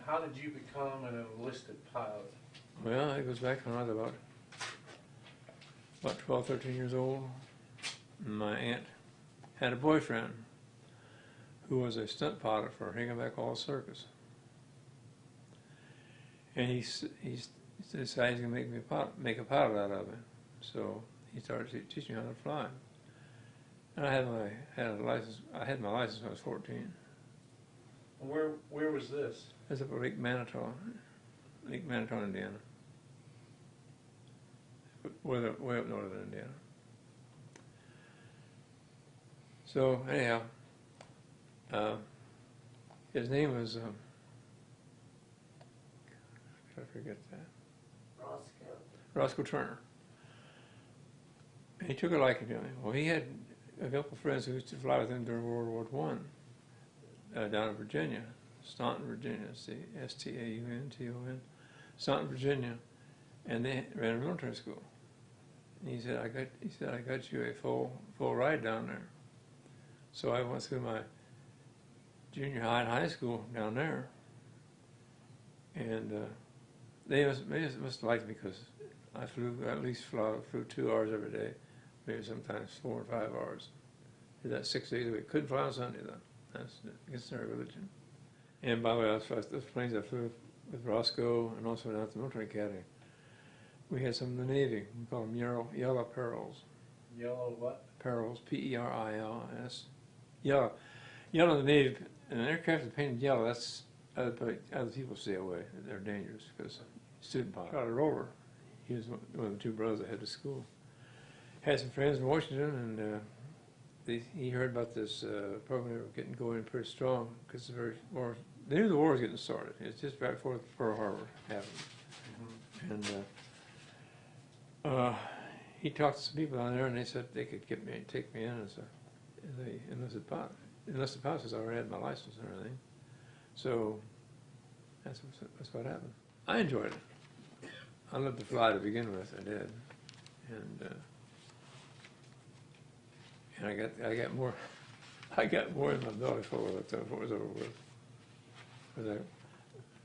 how did you become an enlisted pilot? Well, it goes back when I was about 12, 13 years old. My aunt had a boyfriend who was a stunt pilot for Higginback Hall Circus. And he decided he's going to make a pilot out of it. So he started teaching me how to fly. And I had my license when I was 14. Where was this? It was up at Lake Manitou, Indiana. Way up north of Indiana. So anyhow, his name was, I forget that. Roscoe Turner. And he took a liking to me. Well, he had a couple of friends who used to fly with him during World War I down in Virginia, Staunton, Virginia, Staunton, Staunton, Virginia, and they ran a military school. And he said, I got you a full ride down there. So I went through my junior high and high school down there, and they must like me because I flew 2 hours every day, maybe sometimes 4 or 5 hours. Did that 6 days a week. Couldn't fly on Sunday though. That's against their religion. And by the way, those planes I flew with Roscoe and also down at the military academy, we had some in the Navy. We call them yellow perils. Yellow what? Perils, P-E-R-I-L-S. Yellow. Yellow in the Navy, and an aircraft is painted yellow, that's other people stay away. They're dangerous because student pilot got a roller. He was one of the 2 brothers that had the school. Had some friends in Washington, and he heard about this program they were getting going pretty strong because they knew the war was getting started. It's just right before Pearl Harbor happened. Mm-hmm. And he talked to some people down there, and they said they could take me in as a enlisted pilot. Enlisted pilot says I already had my license and everything. So that's what happened. I enjoyed it. I loved to fly to begin with. I did, and I got more. I got more in my belly full of it than it was over with. Because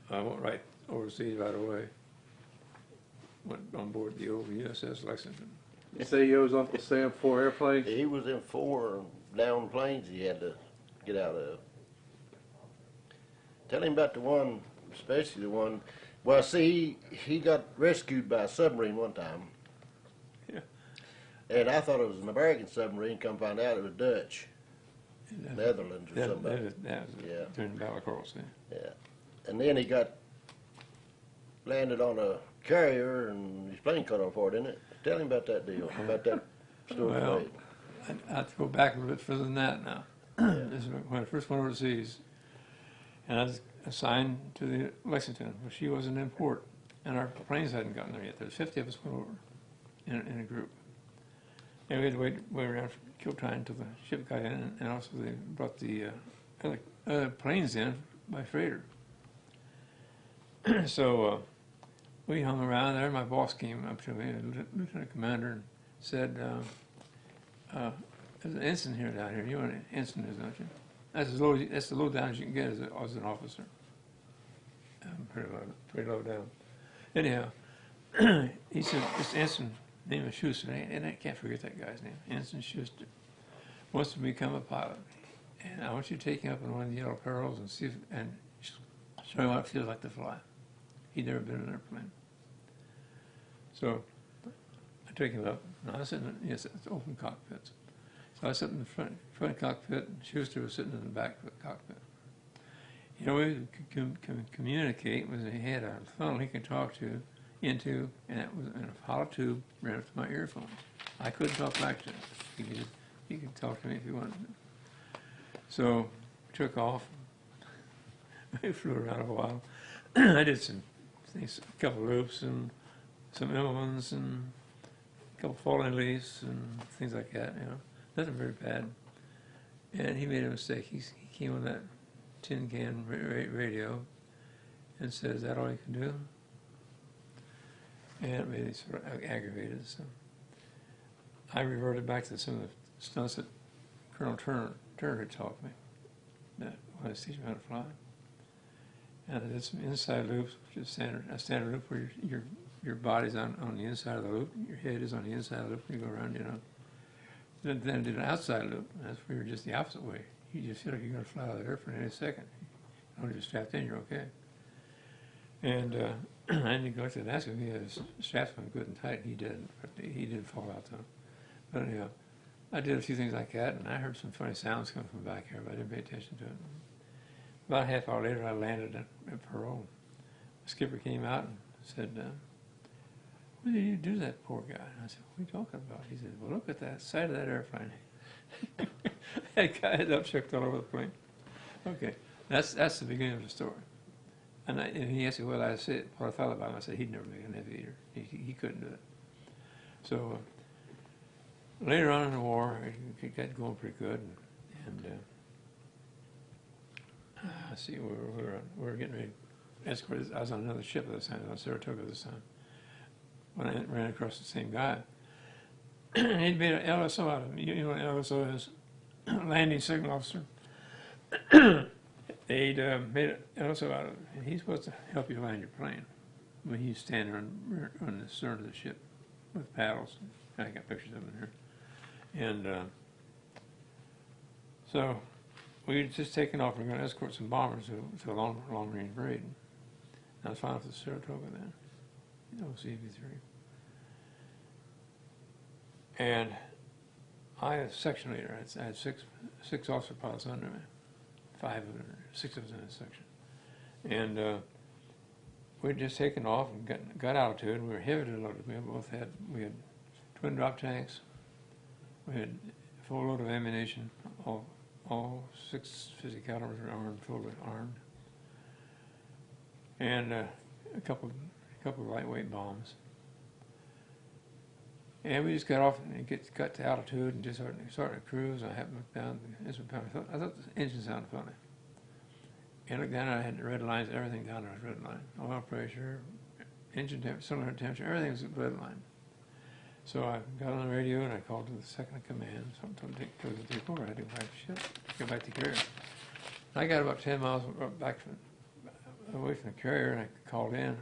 I went right overseas right away. Went on board the old U.S.S. Lexington. You say you was Uncle Sam 4 airplanes? He was in 4 down planes he had to get out of. Tell him about the one, especially the one. Well, see, he got rescued by a submarine one time. Yeah. And I thought it was an American submarine. Come find out it was Dutch, Netherlands or something. That was during the Battle of Coral Sea. Yeah. And then he landed on a carrier and his plane caught on fire, didn't it? Tell him about that deal, about that story. Well, I have to go back a little bit further than that now. This is when I first went overseas, and I was assigned to the Lexington, but she wasn't in port, and our planes hadn't gotten there yet. There was 50 of us went over in a group. And we had to wait around for kill time until the ship got in, and also they brought the other planes in by freighter. So we hung around there. My boss came up to me, the lieutenant commander, and said, "There's an ensign here down here. You know what an ensign is, don't you? That's the low down as you can get as an officer. Pretty low down. Anyhow, he said this ensign name is Schuster, and I can't forget that guy's name. Ensign Schuster wants to become a pilot, and I want you to take him up on one of the yellow perils and show him what it feels like to fly. He'd never been in an airplane. So I took him up. And I was sitting it's open cockpits. So I was sitting in the front cockpit, and Schuster was sitting in the back of the cockpit. You know, we could communicate with he had a funnel he could talk into, and it was in a hollow tube right up to my earphones. I couldn't talk back to him. He could talk to me if he wanted to. So we took off. We flew around a while. I did some things, a couple loops and some elements and a couple falling leaves and things like that, you know. Nothing very bad. And he made a mistake. He came on that tin can radio and said, "Is that all you can do?" And it made me sort of aggravated. So I reverted back to some of the stunts that Colonel Turner had taught me that when I was teaching how to fly. And I did some inside loops, which is a standard loop where your body's on the inside of the loop, your head is on the inside of the loop, and you go around, you know. Then I did an outside loop, and that's where you're just the opposite way. You just feel like you're going to fly out of the airplane any second. As long as you're strapped in, you're okay. And I didn't go to ask him if he had his straps on good and tight. He didn't, but he did fall out though. But anyhow, I did a few things like that, and I heard some funny sounds coming from back here, but I didn't pay attention to it. About a half hour later, I landed at Pearl. The skipper came out and said, "What did you do to that poor guy?" And I said, "What are you talking about?" He said, "Well, look at that side of that airplane." That guy had upchucked all over the plane. Okay, that's the beginning of the story. And he asked me what I said, what I thought about him. I said he'd never make an aviator. He couldn't do it. So later on in the war, it got going pretty good, and let's see, we were getting ready to escort. I was on another ship at this time. I was on Saratoga this time. When I ran across the same guy, he'd made an LSO out of him. You know what an LSO is? Landing signal officer. They'd made an LSO out of him, and he's supposed to help you land your plane. When he's standing on the stern of the ship with paddles. I got pictures of him here. And so we had just taken off. We were going to escort some bombers to a long-range raid. I was flying off the Saratoga then, CV3. And I was section leader. I had six officer pilots under me. 6 of us in a section. And we'd just taken off and got altitude. We were heavily loaded. We had twin drop tanks. We had a full load of ammunition. All 650 calibers were armed, fully armed. And a couple of lightweight bombs. And we just got off and got to altitude and just started to cruise. I happened to look down the instrument panel. I thought the engine sounded funny. And I looked down and I had the red lines, everything down there was red line. Oil pressure, engine temperature, cylinder temperature, everything was red line. So I got on the radio and I called to the second in command. So I told the D4, I had to go back to carrier. I got about 10 miles away from the carrier, and I called in,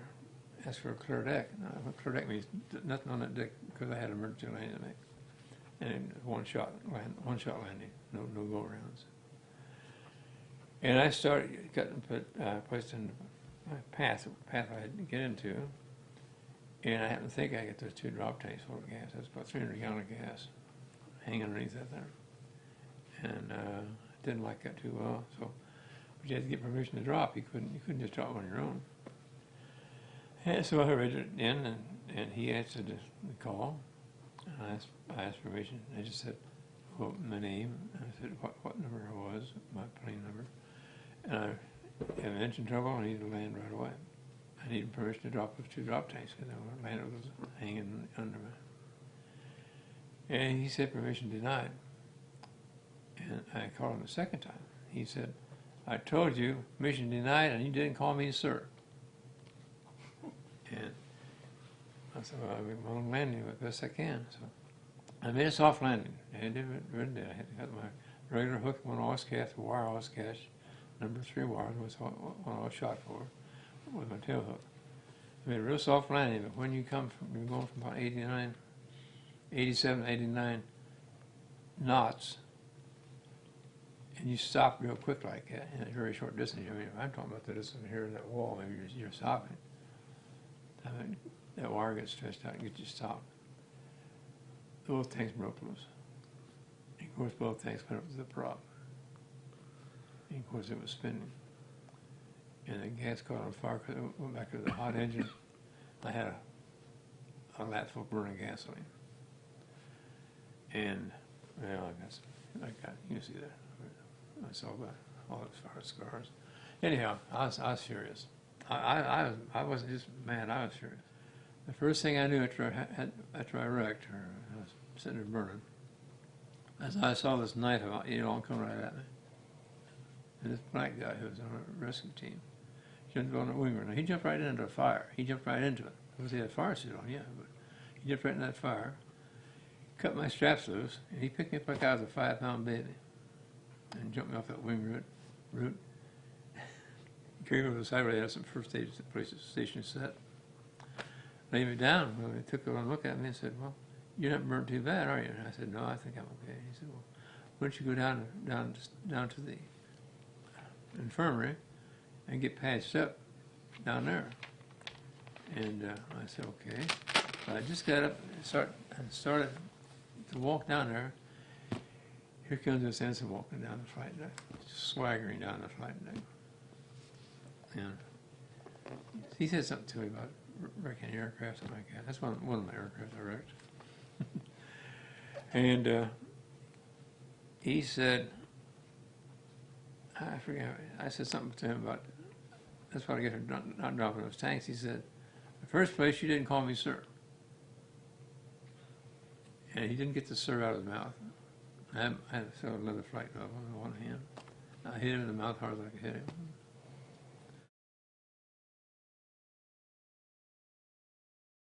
asked for a clear deck. Now, clear deck means nothing on that deck because I had an emergency landing to make. And one shot landing, no go-arounds. And I placed in my path I had to get into, and I happened to think I got those 2 drop tanks full of gas. That's about 300 gallons of gas hanging underneath that there. And I didn't like that too well, so you had to get permission to drop. You couldn't just drop on your own. And so I read it in, and he answered the call. And I asked permission. I just said, well, my name. And I said what number I was, my plane number. And I have engine trouble. I need to land right away. I needed permission to drop those 2 drop tanks because I landed was hanging under me. And he said permission denied. And I called him a second time. He said, I told you, permission denied, and you didn't call me sir. And I said, well, I'm going to land you as best I can. So I made a soft landing. I did. I had got my regular hook, one always cast, a wire always cast. Number 3 wire was what I was shot for with my tail hook. I made a real soft landing, but when you're going from about 87, 89 knots, and you stop real quick like that in a very short distance. I mean, if I'm talking about the distance here in that wall, maybe you're stopping. I mean, that wire gets stretched out and gets you stopped. Both tanks broke loose. And of course, both tanks went up to the prop. And of course, it was spinning. And the gas caught on fire because it went back to the hot engine. I had a lap full of burning gasoline. And, well, I got you see that. I saw that, all those scars. Anyhow, I was furious. I wasn't just mad, I was furious. The first thing I knew after I wrecked, or I was sitting there burning, as I saw this knife come right at me. And this black guy who was on a rescue team jumped on the wing. Now, he jumped right into the fire. He jumped right into it. Because he had a fire suit on, yeah, but he jumped right in that fire, cut my straps loose, and he picked me up like I was a 5-pound baby and jumped me off that wing root, carried me over the side where they had some first aid station set. Laid me down. Well, they took a look at me and said, "Well, you're not burnt too bad, are you?" And I said, "No, I think I'm okay." He said, "Well, why don't you go down to the infirmary and get patched up down there?" And I said, "Okay." So I just got up and started to walk down there. Here comes this ensign walking down the flight deck, swaggering down the flight deck. And he said something to me about wrecking aircraft, something like that. That's one of my aircraft I wrecked. And he said, I forget, I said something to him about, that's what I get for not dropping those tanks. He said, "In the first place, you didn't call me sir." And he didn't get the sir out of his mouth. I had to throw another flight glove on one hand. I hit him in the mouth hard as I could hit him.